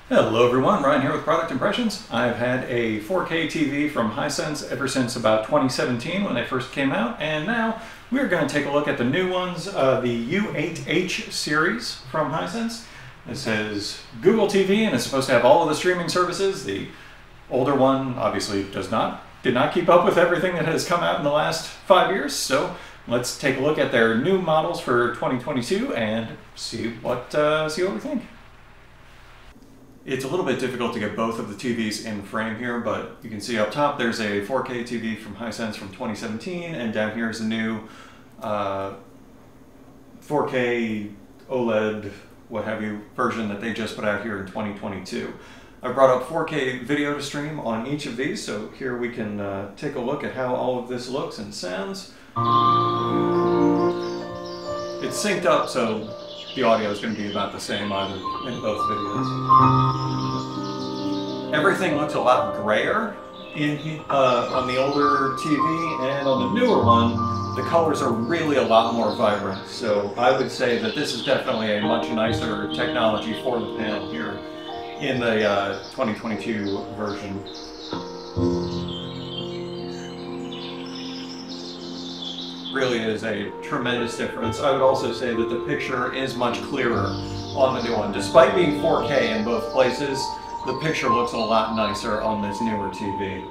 Hello everyone, Ryan here with Product Impressions. I've had a 4K TV from Hisense ever since about 2017 when they first came out, and now we're going to take a look at the new ones, the U8H series from Hisense. This is Google TV and it's supposed to have all of the streaming services. The older one obviously did not keep up with everything that has come out in the last 5 years, so let's take a look at their new models for 2022 and see what we think. It's a little bit difficult to get both of the TVs in frame here, but you can see up top there's a 4K TV from Hisense from 2017, and down here is the new 4K OLED, what have you, version that they just put out here in 2022. I brought up 4K video to stream on each of these, so here we can take a look at how all of this looks and sounds. It's synced up, so the audio is going to be about the same either in both videos. Everything looks a lot grayer on the older TV, and on the newer one, the colors are really a lot more vibrant. So I would say that this is definitely a much nicer technology for the panel here in the 2022 version. Really is a tremendous difference. I would also say that the picture is much clearer on the new one. Despite being 4K in both places, the picture looks a lot nicer on this newer TV.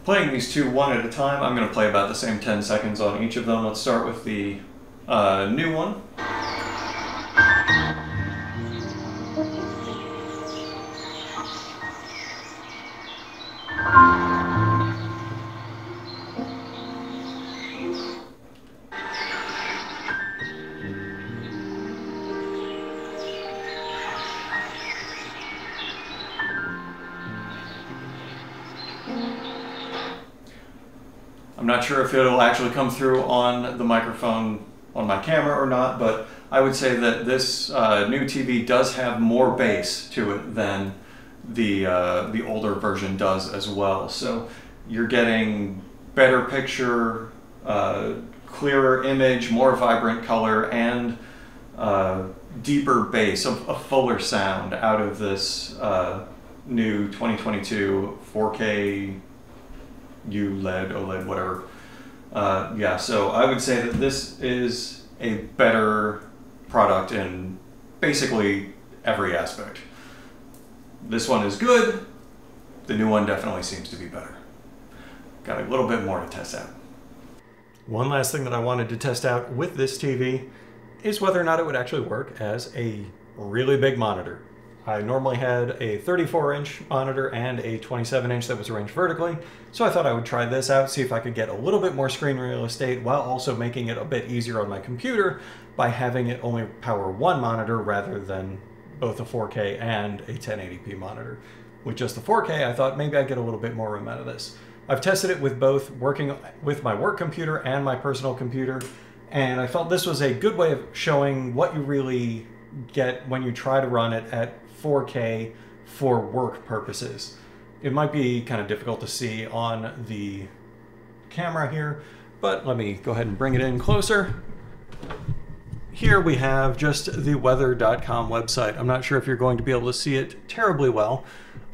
Playing these two one at a time, I'm going to play about the same 10 seconds on each of them. Let's start with the new one. I'm not sure if it'll actually come through on the microphone on my camera or not, but I would say that this new TV does have more bass to it than the older version does as well. So you're getting better picture, clearer image, more vibrant color, and deeper bass, a fuller sound out of this new 2022 4K ULED, OLED, whatever. Yeah, so I would say that this is a better product in basically every aspect. This one is good. The new one definitely seems to be better. Got a little bit more to test out. One last thing that I wanted to test out with this TV is whether or not it would actually work as a really big monitor. I normally had a 34-inch monitor and a 27-inch that was arranged vertically, so I thought I would try this out, see if I could get a little bit more screen real estate while also making it a bit easier on my computer by having it only power one monitor rather than both a 4K and a 1080p monitor. With just the 4K, I thought maybe I'd get a little bit more room out of this. I've tested it with both working with my work computer and my personal computer, and I felt this was a good way of showing what you really get when you try to run it at 4K for work purposes. It might be kind of difficult to see on the camera here, but let me go ahead and bring it in closer. Here we have just the weather.com website. I'm not sure if you're going to be able to see it terribly well,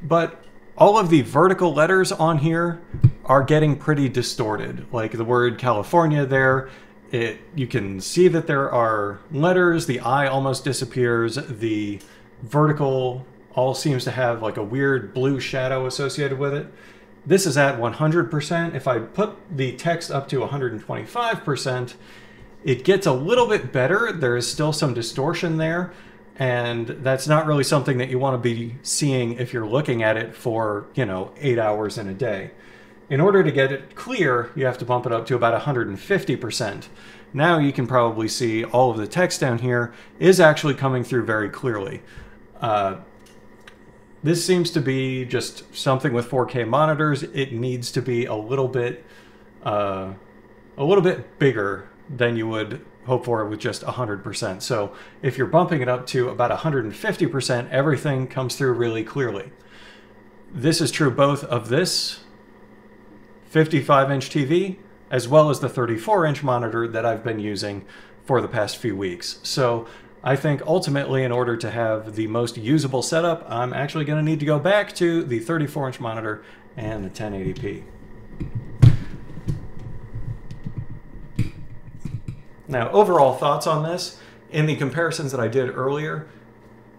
but all of the vertical letters on here are getting pretty distorted. Like the word California there, you can see that there are letters, the I almost disappears, the vertical all seems to have like a weird blue shadow associated with it. This is at 100%. If I put the text up to 125%, it gets a little bit better. There is still some distortion there, and that's not really something that you want to be seeing if you're looking at it for, 8 hours in a day. In order to get it clear, you have to bump it up to about 150%. Now you can probably see all of the text down here is actually coming through very clearly. This seems to be just something with 4K monitors. It needs to be a little bit bigger than you would hope for with just 100%. So if you're bumping it up to about 150%, everything comes through really clearly. This is true both of this 55-inch TV as well as the 34-inch monitor that I've been using for the past few weeks. So I think ultimately, in order to have the most usable setup, I'm actually going to need to go back to the 34-inch monitor and the 1080p. Now, overall thoughts on this. In the comparisons that I did earlier,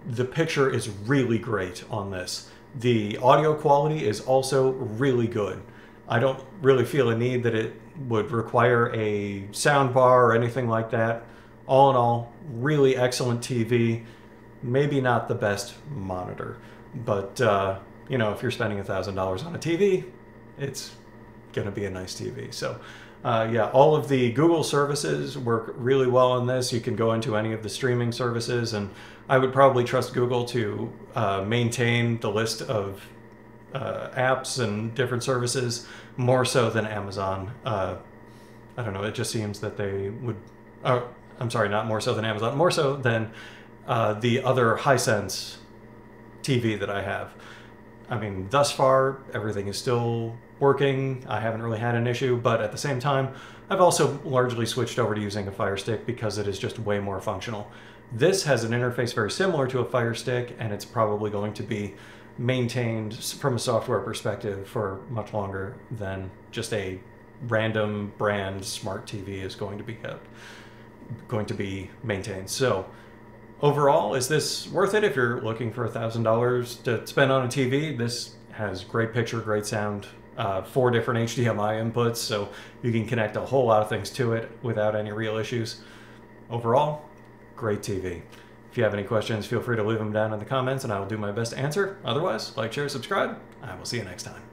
the picture is really great on this. The audio quality is also really good. I don't really feel a need that it would require a sound bar or anything like that. All in all, really excellent TV. Maybe not the best monitor, but you know, if you're spending $1,000 on a TV, it's gonna be a nice TV. So yeah, all of the Google services work really well on this. You can go into any of the streaming services, and I would probably trust Google to maintain the list of apps and different services more so than Amazon. I don't know, it just seems that they would, I'm sorry, not more so than Amazon, more so than the other Hisense TV that I have. I mean, thus far, everything is still working. I haven't really had an issue, but at the same time, I've also largely switched over to using a Fire Stick because it is just way more functional. This has an interface very similar to a Fire Stick, and it's probably going to be maintained from a software perspective for much longer than just a random brand smart TV is going to be maintained. So overall, is this worth it? If you're looking for $1,000 to spend on a TV, this has great picture, great sound, 4 different HDMI inputs, so you can connect a whole lot of things to it without any real issues. Overall, great TV. If you have any questions, feel free to leave them down in the comments and I will do my best to answer. Otherwise, like, share, subscribe. I will see you next time.